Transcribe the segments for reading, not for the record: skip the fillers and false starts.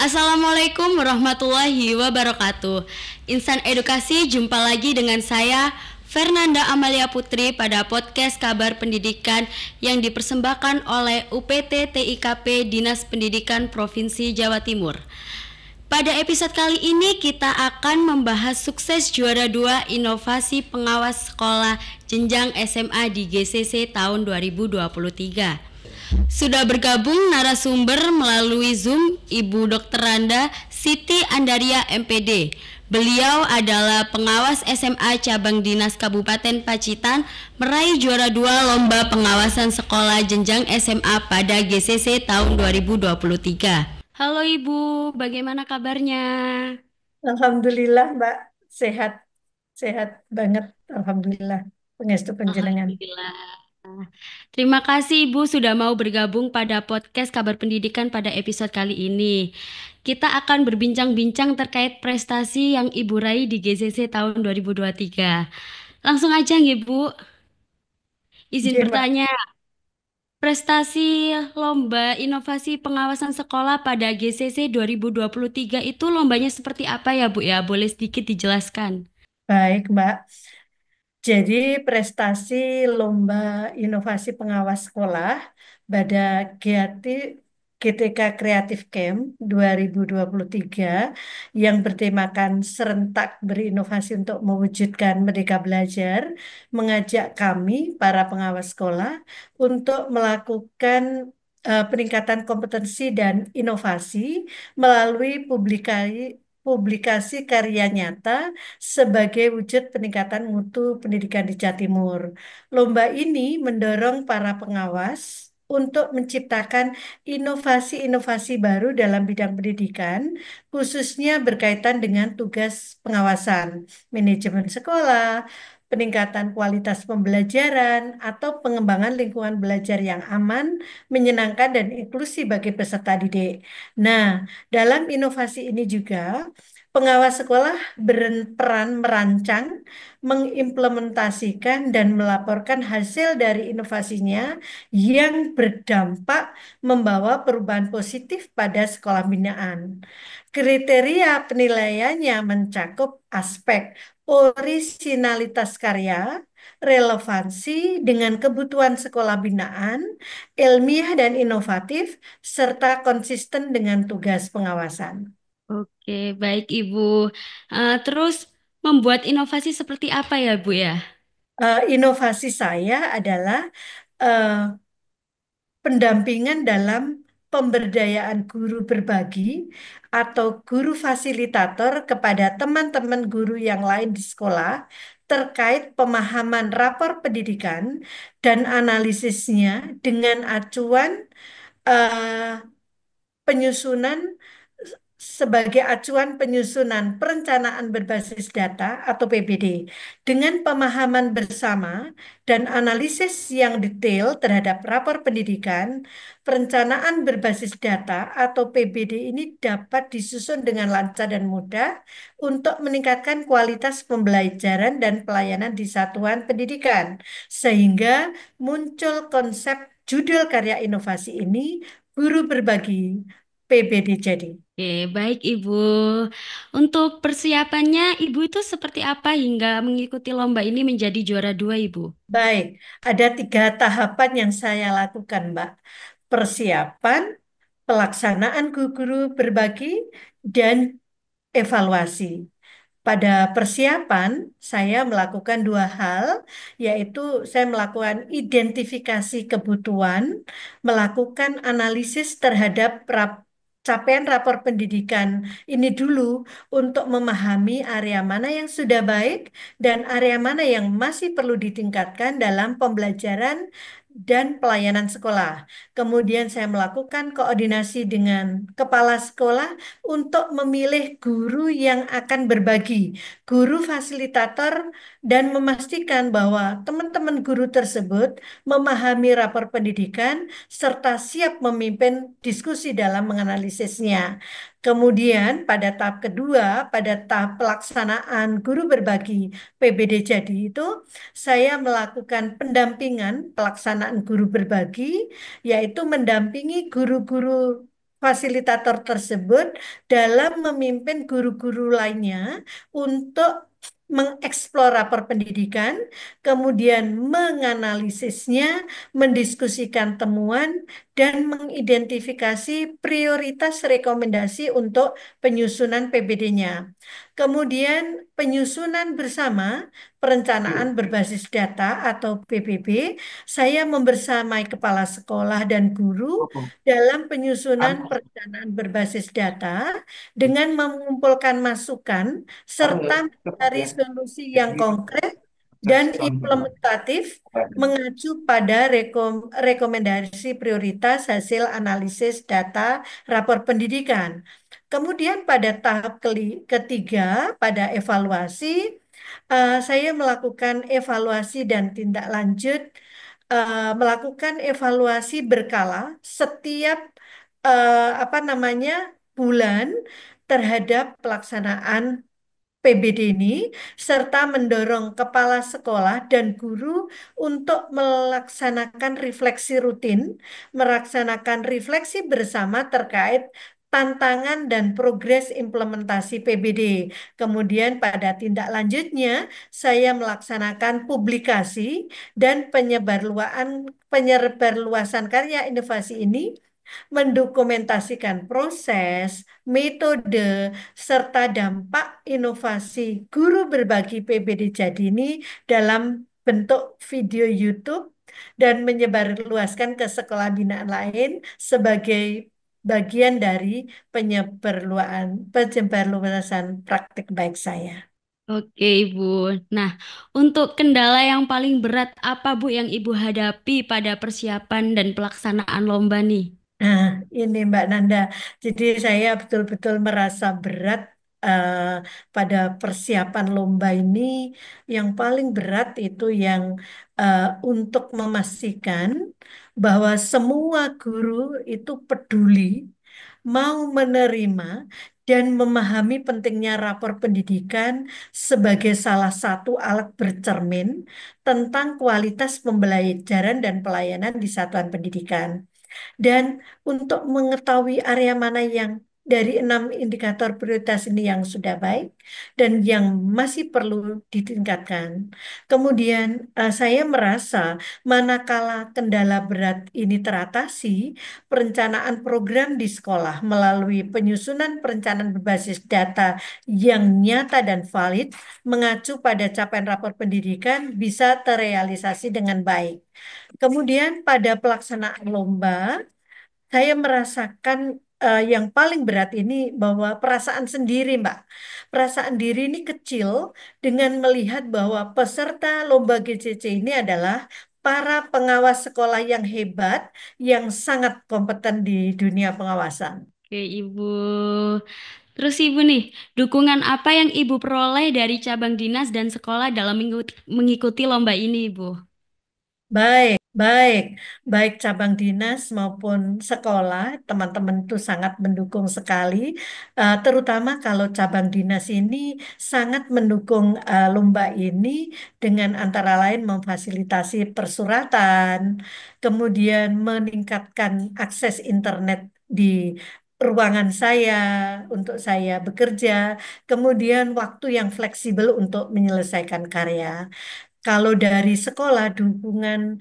Assalamualaikum warahmatullahi wabarakatuh. Insan Edukasi, jumpa lagi dengan saya Fernanda Amalia Putri pada podcast Kabar Pendidikan yang dipersembahkan oleh UPT TIKP Dinas Pendidikan Provinsi Jawa Timur. Pada episode kali ini kita akan membahas sukses juara 2 inovasi pengawas sekolah jenjang SMA di GCC tahun 2023. Sudah bergabung narasumber melalui Zoom Ibu Dr. Randa Siti Andaria MPD. Beliau adalah pengawas SMA Cabang Dinas Kabupaten Pacitan, meraih juara 2 Lomba Pengawasan Sekolah Jenjang SMA pada GCC tahun 2023. Halo Ibu, bagaimana kabarnya? Alhamdulillah Mbak, sehat, sehat banget. Alhamdulillah, pangestu panjenengan. Alhamdulillah. Terima kasih Ibu sudah mau bergabung pada podcast Kabar Pendidikan pada episode kali ini. Kita akan berbincang-bincang terkait prestasi yang Ibu raih di GCC tahun 2023. Langsung aja Ibu, izin Oke Mbak, bertanya, prestasi Lomba Inovasi Pengawasan Sekolah pada GCC 2023 itu lombanya seperti apa ya Bu ya? Boleh sedikit dijelaskan? baik Mbak. Jadi prestasi Lomba Inovasi Pengawas Sekolah pada GATI GTK Creative Camp 2023 yang bertemakan serentak berinovasi untuk mewujudkan Merdeka Belajar mengajak kami para pengawas sekolah untuk melakukan peningkatan kompetensi dan inovasi melalui publikasi karya nyata sebagai wujud peningkatan mutu pendidikan di Jawa Timur. Lomba ini mendorong para pengawas untuk menciptakan inovasi-inovasi baru dalam bidang pendidikan, khususnya berkaitan dengan tugas pengawasan, manajemen sekolah, peningkatan kualitas pembelajaran, atau pengembangan lingkungan belajar yang aman, menyenangkan, dan inklusif bagi peserta didik. Nah, dalam inovasi ini juga, pengawas sekolah berperan merancang, mengimplementasikan, dan melaporkan hasil dari inovasinya yang berdampak membawa perubahan positif pada sekolah binaan. Kriteria penilaiannya mencakup aspek orisinalitas karya, relevansi dengan kebutuhan sekolah binaan, ilmiah dan inovatif, serta konsisten dengan tugas pengawasan. Oke, baik Ibu. Terus membuat inovasi seperti apa ya Bu ya? Inovasi saya adalah eh, pendampingan dalam pemberdayaan guru berbagi atau guru fasilitator kepada teman-teman guru yang lain di sekolah terkait pemahaman rapor pendidikan dan analisisnya dengan acuan eh, penyusunan sebagai acuan penyusunan perencanaan berbasis data atau PBD dengan pemahaman bersama dan analisis yang detail terhadap rapor pendidikan. Perencanaan berbasis data atau PBD ini dapat disusun dengan lancar dan mudah untuk meningkatkan kualitas pembelajaran dan pelayanan di satuan pendidikan, sehingga muncul konsep judul karya inovasi ini, guru berbagi PBD jadi. Oke, baik Ibu. Untuk persiapannya, Ibu itu seperti apa hingga mengikuti lomba ini menjadi juara 2, Ibu? Baik, ada 3 tahapan yang saya lakukan, Mbak. Persiapan, pelaksanaan guru berbagi, dan evaluasi. Pada persiapan, saya melakukan 2 hal, yaitu saya melakukan identifikasi kebutuhan, melakukan analisis terhadap capaian rapor pendidikan ini dulu untuk memahami area mana yang sudah baik dan area mana yang masih perlu ditingkatkan dalam pembelajaran dan pelayanan sekolah. Kemudian saya melakukan koordinasi dengan kepala sekolah untuk memilih guru yang akan berbagi, guru fasilitator, dan memastikan bahwa teman-teman guru tersebut memahami rapor pendidikan serta siap memimpin diskusi dalam menganalisisnya. Kemudian pada tahap kedua, pada tahap pelaksanaan guru berbagi PBD jadi itu, saya melakukan pendampingan pelaksanaan guru berbagi, yaitu mendampingi guru-guru fasilitator tersebut dalam memimpin guru-guru lainnya untuk mengeksplor rapor pendidikan, kemudian menganalisisnya, mendiskusikan temuan, dan mengidentifikasi prioritas rekomendasi untuk penyusunan PBD-nya. Kemudian penyusunan bersama perencanaan berbasis data atau PBB, saya membersamai kepala sekolah dan guru dalam penyusunan perencanaan berbasis data dengan mengumpulkan masukan serta mencari solusi yang konkret dan implementatif mengacu pada rekomendasi prioritas hasil analisis data rapor pendidikan. Kemudian pada tahap ketiga, pada evaluasi, saya melakukan evaluasi dan tindak lanjut, melakukan evaluasi berkala setiap apa namanya bulan terhadap pelaksanaan PBD ini, serta mendorong kepala sekolah dan guru untuk melaksanakan refleksi rutin, melaksanakan refleksi bersama terkait tantangan dan progres implementasi PBD. Kemudian pada tindak lanjutnya, saya melaksanakan publikasi dan penyebarluasan karya inovasi ini mendokumentasikan proses, metode, serta dampak inovasi guru berbagi PBD Jadi ini dalam bentuk video YouTube dan menyebarluaskan ke sekolah binaan lain sebagai bagian dari penyebarluasan praktik baik saya. Oke, Ibu. Nah, untuk kendala yang paling berat apa, Bu, yang Ibu hadapi pada persiapan dan pelaksanaan lomba nih? Nah, ini Mbak Nanda. Jadi saya betul-betul merasa berat eh, pada persiapan lomba ini. Yang paling berat itu yang untuk memastikan bahwa semua guru itu peduli, mau menerima dan memahami pentingnya rapor pendidikan sebagai salah satu alat bercermin tentang kualitas pembelajaran dan pelayanan di satuan pendidikan. Dan untuk mengetahui area mana yang dari 6 indikator prioritas ini yang sudah baik dan yang masih perlu ditingkatkan. Kemudian saya merasa manakala kendala berat ini teratasi, perencanaan program di sekolah melalui penyusunan perencanaan berbasis data yang nyata dan valid mengacu pada capaian rapor pendidikan bisa terrealisasi dengan baik. Kemudian pada pelaksanaan lomba, saya merasakan yang paling berat ini bahwa perasaan sendiri, Mbak. Perasaan diri ini kecil dengan melihat bahwa peserta lomba GCC ini adalah para pengawas sekolah yang hebat, yang sangat kompeten di dunia pengawasan. Oke, Ibu. Terus Ibu nih, dukungan apa yang Ibu peroleh dari cabang dinas dan sekolah dalam mengikuti lomba ini, Ibu? Baik, baik, baik cabang dinas maupun sekolah, teman-teman itu sangat mendukung sekali, terutama kalau cabang dinas ini sangat mendukung lomba ini dengan antara lain memfasilitasi persuratan, kemudian meningkatkan akses internet di ruangan saya untuk saya bekerja, kemudian waktu yang fleksibel untuk menyelesaikan karya. Kalau dari sekolah dukungan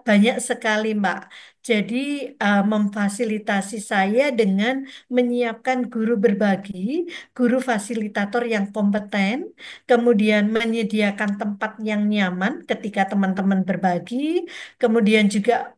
banyak sekali, Mbak. Jadi memfasilitasi saya dengan menyiapkan guru berbagi, guru fasilitator yang kompeten, kemudian menyediakan tempat yang nyaman ketika teman-teman berbagi, kemudian juga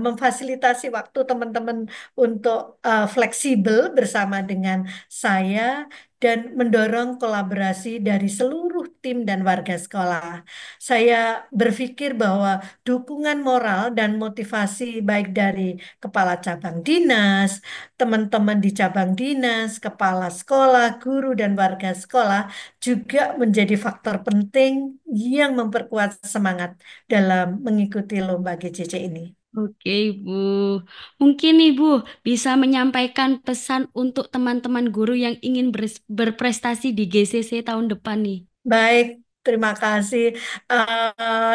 memfasilitasi waktu teman-teman untuk fleksibel bersama dengan saya dan mendorong kolaborasi dari seluruh tim dan warga sekolah. Saya berpikir bahwa dukungan moral dan motivasi baik dari kepala cabang dinas, teman-teman di cabang dinas, kepala sekolah, guru, dan warga sekolah juga menjadi faktor penting yang memperkuat semangat dalam mengikuti lomba GCC ini. Oke, Ibu. Mungkin Ibu bisa menyampaikan pesan untuk teman-teman guru yang ingin berprestasi di GCC tahun depan nih. Baik, terima kasih.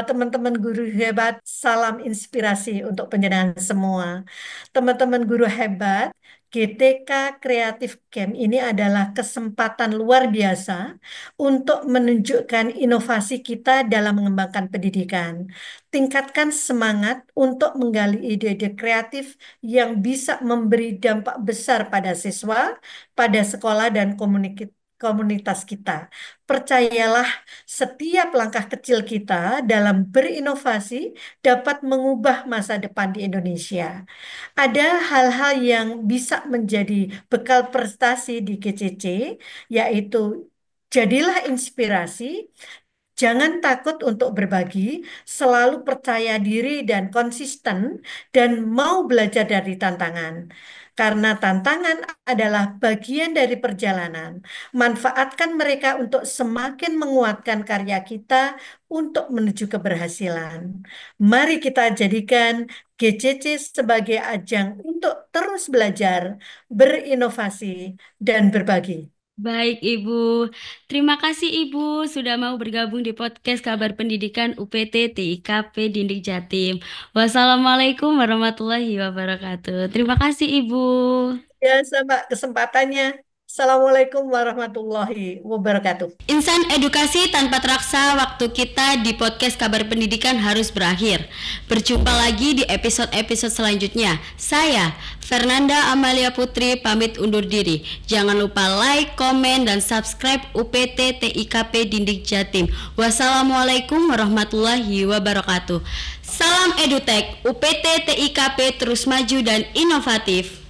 Teman-teman guru hebat, salam inspirasi untuk penjenengan semua. Teman-teman guru hebat, GTK Creative Camp ini adalah kesempatan luar biasa untuk menunjukkan inovasi kita dalam mengembangkan pendidikan. Tingkatkan semangat untuk menggali ide-ide kreatif yang bisa memberi dampak besar pada siswa, pada sekolah, dan komunitas kita. Percayalah, setiap langkah kecil kita dalam berinovasi dapat mengubah masa depan di Indonesia. Ada hal-hal yang bisa menjadi bekal prestasi di GCC, yaitu jadilah inspirasi, jangan takut untuk berbagi, selalu percaya diri dan konsisten, dan mau belajar dari tantangan. Karena tantangan adalah bagian dari perjalanan. Manfaatkan mereka untuk semakin menguatkan karya kita untuk menuju keberhasilan. Mari kita jadikan GCC sebagai ajang untuk terus belajar, berinovasi, dan berbagi. Baik Ibu, terima kasih Ibu sudah mau bergabung di podcast Kabar Pendidikan UPT TIKP Dindik Jatim. Wassalamualaikum warahmatullahi wabarakatuh. Terima kasih Ibu. Ya, sama kesempatannya. Assalamualaikum warahmatullahi wabarakatuh. Insan edukasi tanpa terasa, waktu kita di podcast Kabar Pendidikan harus berakhir. Berjumpa lagi di episode-episode selanjutnya. Saya, Fernanda Amalia Putri, pamit undur diri. Jangan lupa like, komen, dan subscribe UPT TIKP Dindik Jatim. Wassalamualaikum warahmatullahi wabarakatuh. Salam Edutech, UPT TIKP terus maju dan inovatif.